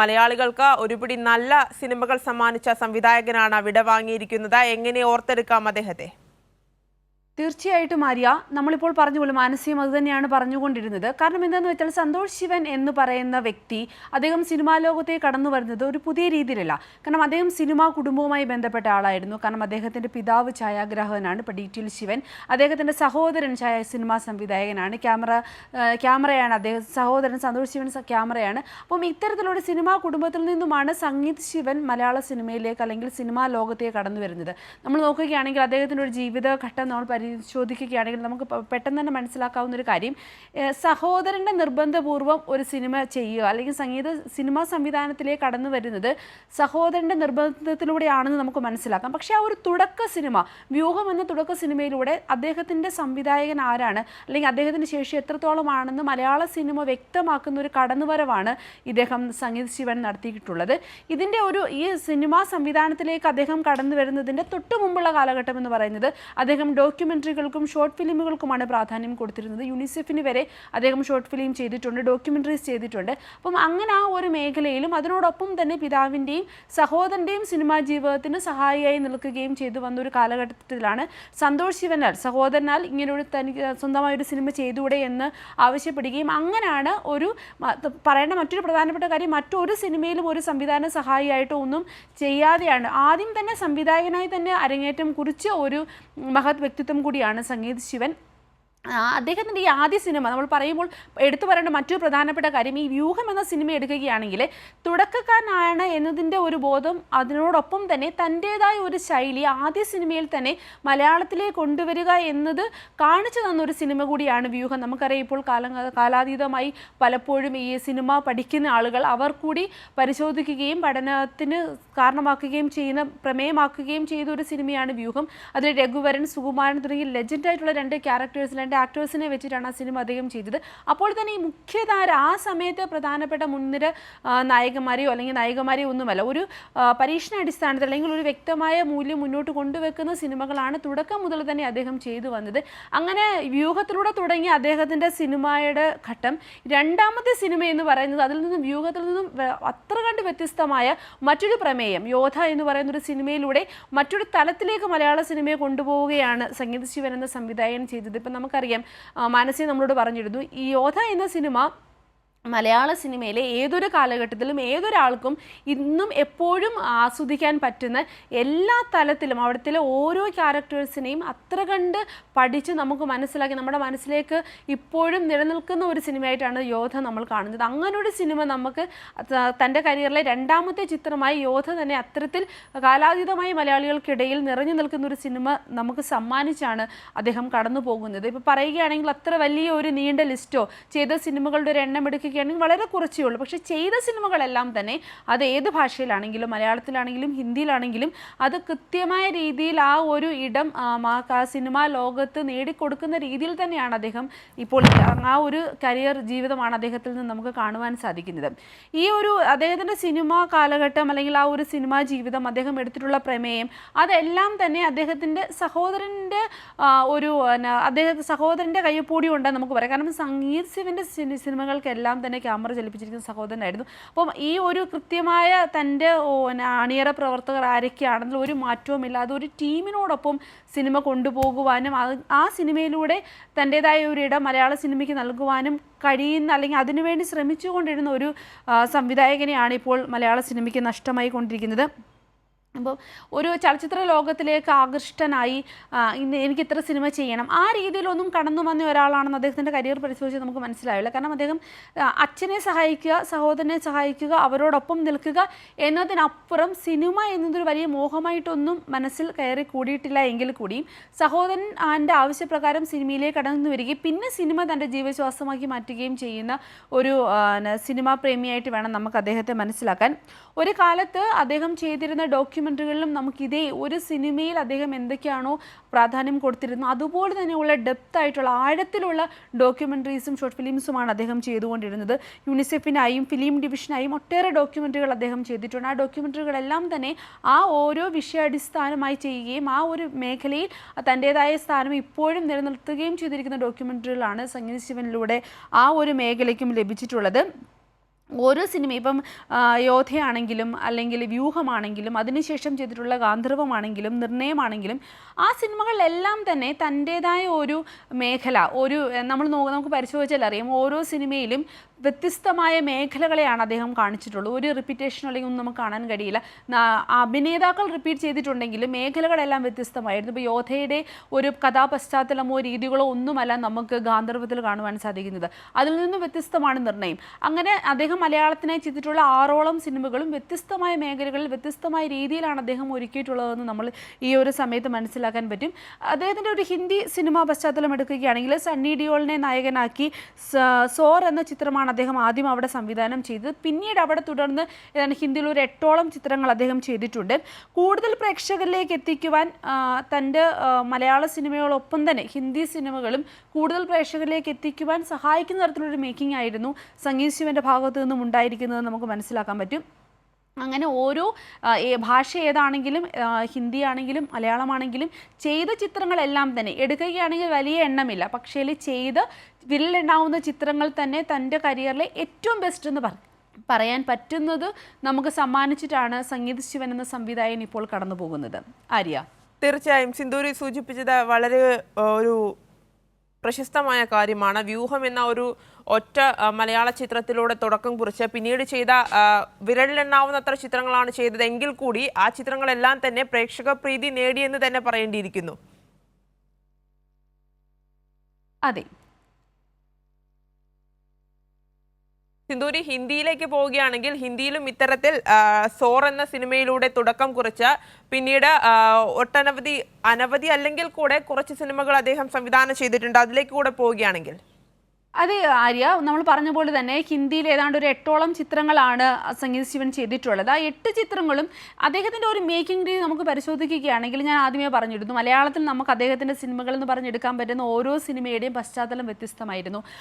മലയാളികൾക്ക് ഒരുപിടി നല്ല സിനിമകൾ സമ്മാനിച്ച സംവിധായകനാണ് വിടവാങ്ങിയിരിക്കുന്നത്. എങ്ങനെ ഓർത്തെടുക്കാം അദ്ദേഹത്തെ? തീർച്ചയായിട്ടും ആര്യ, നമ്മളിപ്പോൾ പറഞ്ഞ പോലെ മാനസികം അത് തന്നെയാണ് പറഞ്ഞുകൊണ്ടിരുന്നത്. കാരണം എന്താണെന്ന് വെച്ചാൽ സന്തോഷ് ശിവൻ എന്ന് പറയുന്ന വ്യക്തി അദ്ദേഹം സിനിമാ ലോകത്തേക്ക് കടന്നു വരുന്നത് ഒരു പുതിയ രീതിയിലല്ല. കാരണം അദ്ദേഹം സിനിമാ കുടുംബവുമായി ബന്ധപ്പെട്ട ആളായിരുന്നു. കാരണം അദ്ദേഹത്തിൻ്റെ പിതാവ് ഛായാഗ്രാഹകനാണ് പടിയിട്ടിൽ ശിവൻ, അദ്ദേഹത്തിൻ്റെ സഹോദരൻ സിനിമാ സംവിധായകനാണ്, ക്യാമറയാണ് സഹോദരൻ സന്തോഷ് ശിവൻ ക്യാമറയാണ്. അപ്പം ഇത്തരത്തിലുള്ള സിനിമാ കുടുംബത്തിൽ നിന്നുമാണ് സംഗീത് ശിവൻ മലയാള സിനിമയിലേക്ക് അല്ലെങ്കിൽ സിനിമാ ലോകത്തേക്ക് കടന്നു വരുന്നത്. നമ്മൾ നോക്കുകയാണെങ്കിൽ അദ്ദേഹത്തിൻ്റെ ഒരു ജീവിതഘട്ടം നമ്മൾ പരിശോധിക്കുകയാണെങ്കിൽ നമുക്ക് പെട്ടെന്ന് തന്നെ മനസ്സിലാക്കാവുന്ന ഒരു കാര്യം, സഹോദരൻ്റെ നിർബന്ധപൂർവ്വം ഒരു സിനിമ ചെയ്യുക അല്ലെങ്കിൽ സിനിമാ സംവിധാനത്തിലേക്ക് കടന്നു വരുന്നത് സഹോദരൻ്റെ നിർബന്ധത്തിലൂടെയാണെന്ന് നമുക്ക് മനസ്സിലാക്കാം. പക്ഷേ ആ ഒരു തുടക്ക സിനിമ വ്യൂഹം എന്ന തുടക്ക സിനിമയിലൂടെ അദ്ദേഹത്തിൻ്റെ സംവിധായകൻ ആരാണ് അല്ലെങ്കിൽ അദ്ദേഹത്തിൻ്റെ ശേഷി എത്രത്തോളമാണെന്ന് മലയാള സിനിമ വ്യക്തമാക്കുന്ന ഒരു കടന്നുവരവാണ് ഇദ്ദേഹം സംഗീത് ശിവൻ നടത്തിയിട്ടുള്ളത്. ഇതിൻ്റെ ഈ സിനിമാ സംവിധാനത്തിലേക്ക് അദ്ദേഹം കടന്നു വരുന്നതിൻ്റെ തൊട്ടു മുമ്പുള്ള കാലഘട്ടം എന്ന് പറയുന്നത് അദ്ദേഹം ഡോക്യുമെൻ്ററികൾക്കും ഷോർട്ട് ഫിലിമുകൾക്കുമാണ് പ്രാധാന്യം കൊടുത്തിരുന്നത്. യുനിസെഫിന് വരെ അദ്ദേഹം ഷോർട്ട് ഫിലിം ചെയ്തിട്ടുണ്ട്, ഡോക്യുമെൻ്ററീസ് ചെയ്തിട്ടുണ്ട്. അപ്പം അങ്ങനെ ആ ഒരു മേഖലയിലും അതിനോടൊപ്പം തന്നെ പിതാവിൻ്റെയും സഹോദരൻ്റെയും സിനിമാ ജീവിതത്തിന് സഹായിയായി നിൽക്കുകയും ചെയ്തു വന്ന ഒരു കാലഘട്ടത്തിലാണ് സന്തോഷ് ശിവനാൽ സഹോദരനാൽ ഇങ്ങനൊരു തനിക്ക് സ്വന്തമായൊരു സിനിമ ചെയ്തുകൂടെ എന്ന് ആവശ്യപ്പെടുകയും അങ്ങനെയാണ് പറയേണ്ട മറ്റൊരു പ്രധാനപ്പെട്ട കാര്യം, മറ്റൊരു സിനിമയിലും ഒരു സംവിധാന സഹായിയായിട്ടോ ഒന്നും ചെയ്യാതെയാണ് ആദ്യം തന്നെ സംവിധായകനായി തന്നെ അരങ്ങേറ്റം കുറിച്ച ഒരു മഹത് വ്യക്തിത്വം കൂടിയാണ് സംഗീത് ശിവൻ. അദ്ദേഹത്തിൻ്റെ ഈ ആദ്യ സിനിമ നമ്മൾ പറയുമ്പോൾ എടുത്തു പറയേണ്ട മറ്റൊരു പ്രധാനപ്പെട്ട കാര്യം, ഈ വ്യൂഹം എന്ന സിനിമ എടുക്കുകയാണെങ്കിൽ തുടക്കക്കാരനാണ് എന്നതിൻ്റെ ഒരു ബോധം, അതിനോടൊപ്പം തന്നെ തൻ്റേതായ ഒരു ശൈലി ആദ്യ സിനിമയിൽ തന്നെ മലയാളത്തിലേക്ക് കൊണ്ടുവരിക എന്നത് കാണിച്ചു തന്നൊരു സിനിമ കൂടിയാണ് വ്യൂഹം. നമുക്കറിയാം ഇപ്പോൾ കാലാതീതമായി പലപ്പോഴും ഈ സിനിമ പഠിക്കുന്ന ആളുകൾ അവർ കൂടി പരിശോധിക്കുകയും പഠനത്തിന് കാരണമാക്കുകയും പ്രമേയമാക്കുകയും ചെയ്ത ഒരു സിനിമയാണ് വ്യൂഹം. അതിൽ രഘുവരൻ, സുകുമാരൻ തുടങ്ങിയ ലെജൻഡായിട്ടുള്ള രണ്ട് ആക്ടേഴ്സിനെ വെച്ചിട്ടാണ് ആ സിനിമ അദ്ദേഹം ചെയ്തത്. അപ്പോൾ തന്നെ ഈ മുഖ്യധാര ആ സമയത്ത് പ്രധാനപ്പെട്ട മുൻനിര നായകന്മാരെയോ അല്ലെങ്കിൽ നായികമാരെയോ ഒന്നുമല്ല, ഒരു പരീക്ഷണാടിസ്ഥാനത്തിൽ അല്ലെങ്കിൽ ഒരു വ്യക്തമായ മൂല്യം മുന്നോട്ട് കൊണ്ടുവെക്കുന്ന സിനിമകളാണ് തുടക്കം മുതൽ തന്നെ അദ്ദേഹം ചെയ്തു വന്നത്. അങ്ങനെ വ്യൂഹത്തിലൂടെ തുടങ്ങിയ അദ്ദേഹത്തിൻ്റെ സിനിമയുടെ ഘട്ടം രണ്ടാമത്തെ സിനിമ എന്ന് പറയുന്നത് അതിൽ നിന്നും വ്യൂഹത്തിൽ നിന്നും അത്ര കണ്ട് വ്യത്യസ്തമായ മറ്റൊരു പ്രമേയം, യോധ എന്ന് പറയുന്ന ഒരു സിനിമയിലൂടെ മറ്റൊരു തലത്തിലേക്ക് മലയാള സിനിമയെ കൊണ്ടുപോവുകയാണ് സംഗീത് ശിവൻ എന്ന സംവിധായകൻ ചെയ്തത്. ഇപ്പം നമുക്കറിയാം, മാനസി നമ്മളോട് പറഞ്ഞിരുന്നു, ഈ യോധ എന്ന സിനിമ മലയാള സിനിമയിലെ ഏതൊരു കാലഘട്ടത്തിലും ഏതൊരാൾക്കും ഇന്നും എപ്പോഴും ആസ്വദിക്കാൻ പറ്റുന്ന എല്ലാ തലത്തിലും അവിടുത്തെ ഓരോ ക്യാരക്ടേഴ്സിനെയും അത്ര കണ്ട് പഠിച്ച് നമുക്ക് മനസ്സിലാക്കി നമ്മുടെ മനസ്സിലേക്ക് ഇപ്പോഴും നിലനിൽക്കുന്ന ഒരു സിനിമയായിട്ടാണ് യോധ നമ്മൾ കാണുന്നത്. അങ്ങനൊരു സിനിമ നമുക്ക് തൻ്റെ കരിയറിലെ രണ്ടാമത്തെ ചിത്രമായി യോധ തന്നെ അത്തരത്തിൽ കാലാതീതമായി മലയാളികൾക്കിടയിൽ നിറഞ്ഞു നിൽക്കുന്ന ഒരു സിനിമ നമുക്ക് സമ്മാനിച്ചാണ് അദ്ദേഹം കടന്നു പോകുന്നത്. ഇപ്പോൾ പറയുകയാണെങ്കിൽ അത്ര വലിയ ഒരു നീണ്ട ലിസ്റ്റോ ചെയ്ത സിനിമകളുടെ ഒരു എണ്ണം എടുക്കുകയാണെങ്കിൽ വളരെ കുറച്ചേ ഉള്ളൂ. പക്ഷേ ചെയ്ത സിനിമകളെല്ലാം തന്നെ അത് ഏത് ഭാഷയിലാണെങ്കിലും മലയാളത്തിലാണെങ്കിലും ഹിന്ദിയിലാണെങ്കിലും അത് കൃത്യമായ രീതിയിൽ ആ ഒരു ഇടം ആ സിനിമാ ലോകത്ത് നേടിക്കൊടുക്കുന്ന രീതിയിൽ തന്നെയാണ് അദ്ദേഹം ഇപ്പോൾ ആ ഒരു കരിയർ ജീവിതമാണ് അദ്ദേഹത്തിൽ നിന്ന് നമുക്ക് കാണുവാൻ സാധിക്കുന്നത്. ഈ ഒരു അദ്ദേഹത്തിൻ്റെ സിനിമാ കാലഘട്ടം അല്ലെങ്കിൽ ആ ഒരു സിനിമാ ജീവിതം, അദ്ദേഹം എടുത്തിട്ടുള്ള പ്രമേയം, അതെല്ലാം തന്നെ അദ്ദേഹത്തിൻ്റെ സഹോദരൻ്റെ സഹോദരൻ്റെ കയ്യൊപ്പൂടി ഉണ്ടെന്ന് നമുക്ക് പറയാം. കാരണം സംഗീത് ശിവൻ്റെ സിനിമകൾക്കെല്ലാം തന്നെ ക്യാമറ ചലിപ്പിച്ചിരിക്കുന്ന സഹോദരനായിരുന്നു. അപ്പം ഈ ഒരു കൃത്യമായ തൻ്റെ അണിയറ പ്രവർത്തകർ ആരൊക്കെയാണെങ്കിലും ഒരു മാറ്റവുമില്ലാതെ ഒരു ടീമിനോടൊപ്പം സിനിമ കൊണ്ടുപോകുവാനും ആ സിനിമയിലൂടെ തൻ്റേതായ ഒരു ഇടം മലയാള സിനിമയ്ക്ക് നൽകുവാനും കഴിയുന്ന അല്ലെങ്കിൽ അതിനുവേണ്ടി ശ്രമിച്ചുകൊണ്ടിരുന്ന ഒരു സംവിധായകനെയാണ് ഇപ്പോൾ മലയാള സിനിമയ്ക്ക് നഷ്ടമായി കൊണ്ടിരിക്കുന്നത്. അപ്പോൾ ഒരു ചലച്ചിത്ര ലോകത്തിലേക്ക് ആകൃഷ്ടനായി എനിക്ക് ഇത്ര സിനിമ ചെയ്യണം ആ രീതിയിലൊന്നും കടന്നു വന്ന ഒരാളാണെന്ന് അദ്ദേഹത്തിൻ്റെ കരിയർ പരിശോധിച്ച് നമുക്ക് മനസ്സിലാവില്ല. കാരണം അദ്ദേഹം അച്ഛനെ സഹായിക്കുക, സഹോദരനെ സഹായിക്കുക, അവരോടൊപ്പം നിൽക്കുക എന്നതിനപ്പുറം സിനിമ എന്നതൊരു വലിയ മോഹമായിട്ടൊന്നും മനസ്സിൽ കയറി കൂടിയിട്ടില്ല എങ്കിൽ കൂടിയും സഹോദരൻ എൻ്റെ ആവശ്യപ്രകാരം സിനിമയിലേക്ക് കടന്നു വരികയും പിന്നെ സിനിമ തൻ്റെ ജീവശ്വാസമാക്കി മാറ്റുകയും ചെയ്യുന്ന ഒരു സിനിമാ പ്രേമിയായിട്ട് വേണം നമുക്ക് അദ്ദേഹത്തെ മനസ്സിലാക്കാൻ. ഒരു കാലത്ത് അദ്ദേഹം ചെയ്തിരുന്ന ഡോക്യുമെൻ്ററികളിലും നമുക്കിതേ ഒരു സിനിമയിൽ അദ്ദേഹം എന്തൊക്കെയാണോ പ്രാധാന്യം കൊടുത്തിരുന്നത് അതുപോലെ തന്നെയുള്ള ഡെപ്തായിട്ടുള്ള ആഴത്തിലുള്ള ഡോക്യുമെൻ്ററീസും ഷോർട്ട് ഫിലിംസുമാണ് അദ്ദേഹം ചെയ്തുകൊണ്ടിരുന്നത്. യുനിസെഫിനായും ഫിലിം ഡിവിഷനായും ഒട്ടേറെ ഡോക്യുമെൻ്ററികൾ അദ്ദേഹം ചെയ്തിട്ടുണ്ട്. ആ ഡോക്യുമെൻ്ററികളെല്ലാം തന്നെ ആ ഓരോ വിഷയാടിസ്ഥാനമായി ചെയ്യുകയും ആ ഒരു മേഖലയിൽ തൻ്റേതായ സ്ഥാനം ഇപ്പോഴും നിലനിർത്തുകയും ചെയ്തിരിക്കുന്ന ഡോക്യുമെൻ്ററികളാണ് സംഗീത് ശിവനിലൂടെ ആ ഒരു മേഖലയ്ക്കും ലഭിച്ചിട്ടുള്ളത്. ഓരോ സിനിമ ഇപ്പം യോധയാണെങ്കിലും അല്ലെങ്കിൽ വ്യൂഹമാണെങ്കിലും അതിനുശേഷം ചെയ്തിട്ടുള്ള ഗാന്ധർവമാണെങ്കിലും നിർണയമാണെങ്കിലും ആ സിനിമകളിലെല്ലാം തന്നെ തൻ്റേതായ ഒരു മേഖല നമുക്ക് പരിശോധിച്ചാൽ അറിയാം ഓരോ സിനിമയിലും വ്യത്യസ്തമായ മേഖലകളെയാണ് അദ്ദേഹം കാണിച്ചിട്ടുള്ളത്. ഒരു റിപ്പീറ്റേഷൻ അല്ലെങ്കിൽ ഒന്നും നമുക്ക് കാണാൻ കഴിയില്ല. അഭിനേതാക്കൾ റിപ്പീറ്റ് ചെയ്തിട്ടുണ്ടെങ്കിലും മേഖലകളെല്ലാം വ്യത്യസ്തമായിരുന്നു. ഇപ്പോൾ യോധയുടെ ഒരു കഥാപശ്ചാത്തലമോ രീതികളോ ഒന്നുമല്ല നമുക്ക് ഗാന്ധർവത്തിൽ കാണുവാൻ സാധിക്കുന്നത്. അതിൽ നിന്നും വ്യത്യസ്തമാണ് നിർണയം. അങ്ങനെ അദ്ദേഹം മലയാളത്തിനായി ചെയ്തിട്ടുള്ള 6ഓളം സിനിമകളും വ്യത്യസ്തമായ മേഖലകളിൽ വ്യത്യസ്തമായ രീതിയിലാണ് അദ്ദേഹം ഒരുക്കിയിട്ടുള്ളതെന്ന് നമ്മൾ ഈ ഒരു സമയത്ത് മനസ്സിലാക്കാൻ പറ്റും. അദ്ദേഹത്തിൻ്റെ ഒരു ഹിന്ദി സിനിമാ പശ്ചാത്തലം എടുക്കുകയാണെങ്കിൽ സണ്ണി ഡിയോളിനെ നായകനാക്കി സോർ എന്ന ചിത്രമാണ് അദ്ദേഹം ആദ്യം അവിടെ സംവിധാനം ചെയ്തത്. പിന്നീട് അവിടെ തുടർന്ന് ഹിന്ദിയിൽ ഒരു 8ഓളം ചിത്രങ്ങൾ അദ്ദേഹം ചെയ്തിട്ടുണ്ട്. കൂടുതൽ പ്രേക്ഷകരിലേക്ക് എത്തിക്കുവാൻ തൻ്റെ മലയാള സിനിമകളൊപ്പം തന്നെ ഹിന്ദി സിനിമകളും കൂടുതൽ പ്രേക്ഷകരിലേക്ക് എത്തിക്കുവാൻ സഹായിക്കുന്ന തരത്തിലൊരു മേക്കിംഗ് ആയിരുന്നു സംഗീത് ശിവൻ്റെ ഭാഗത്തു നിന്നും ഉണ്ടായിരിക്കുന്നത് നമുക്ക് മനസ്സിലാക്കാൻ പറ്റും. അങ്ങനെ ഓരോ ഭാഷ ഏതാണെങ്കിലും ഹിന്ദി ആണെങ്കിലും മലയാളമാണെങ്കിലും ചെയ്ത ചിത്രങ്ങളെല്ലാം തന്നെ എടുക്കുകയാണെങ്കിൽ വലിയ എണ്ണമില്ല. പക്ഷേ ചെയ്ത് വിരലെണ്ണാവുന്ന ചിത്രങ്ങൾ തന്നെ തൻ്റെ കരിയറിലെ ഏറ്റവും ബെസ്റ്റ് എന്ന് പറയാൻ പറ്റുന്നത് നമുക്ക് സമ്മാനിച്ചിട്ടാണ് സംഗീത് ശിവൻ എന്ന സംവിധായകൻ ഇപ്പോൾ കടന്നു പോകുന്നത്. ആര്യ, തീർച്ചയായും സിന്ദൂരി സൂചിപ്പിച്ചത് വളരെ ഒരു പ്രശസ്തമായ കാര്യമാണ്. വ്യൂഹം എന്ന ഒരു ഒറ്റ മലയാള ചിത്രത്തിലൂടെ തുടക്കം കുറിച്ച് പിന്നീട് ചെയ്ത വിരലിലെണ്ണാവുന്നത്ര ചിത്രങ്ങളാണ് ചെയ്തത് എങ്കിൽ കൂടി ആ ചിത്രങ്ങളെല്ലാം തന്നെ പ്രേക്ഷക പ്രീതി നേടിയെന്ന് തന്നെ പറയേണ്ടിയിരിക്കുന്നു. അതെ സിന്ദൂരി, ഹിന്ദിയിലേക്ക് പോവുകയാണെങ്കിൽ ഹിന്ദിയിലും ഇത്തരത്തിൽ സോർ എന്ന സിനിമയിലൂടെ തുടക്കം കുറിച്ച് പിന്നീട് അനവധി അല്ലെങ്കിൽ കൂടെ കുറച്ച് സിനിമകൾ അദ്ദേഹം സംവിധാനം ചെയ്തിട്ടുണ്ട്. അതിലേക്ക് കൂടെ പോവുകയാണെങ്കിൽ അതെ ആര്യ, നമ്മൾ പറഞ്ഞ പോലെ തന്നെ ഹിന്ദിയിൽ ഏതാണ്ട് ഒരു 8ഓളം ചിത്രങ്ങളാണ് സംഗീത് ശിവൻ ചെയ്തിട്ടുള്ളത്. ആ 8 ചിത്രങ്ങളും അദ്ദേഹത്തിൻ്റെ ഒരു മേക്കിംഗ് രീതി നമുക്ക് പരിശോധിക്കുകയാണെങ്കിൽ ഞാൻ ആദ്യമേ പറഞ്ഞിരുന്നു, മലയാളത്തിൽ നമുക്ക് അദ്ദേഹത്തിൻ്റെ സിനിമകൾ എന്ന് പറഞ്ഞെടുക്കാൻ പറ്റുന്ന ഓരോ സിനിമയുടെയും പശ്ചാത്തലം വ്യത്യസ്തമായിരുന്നു.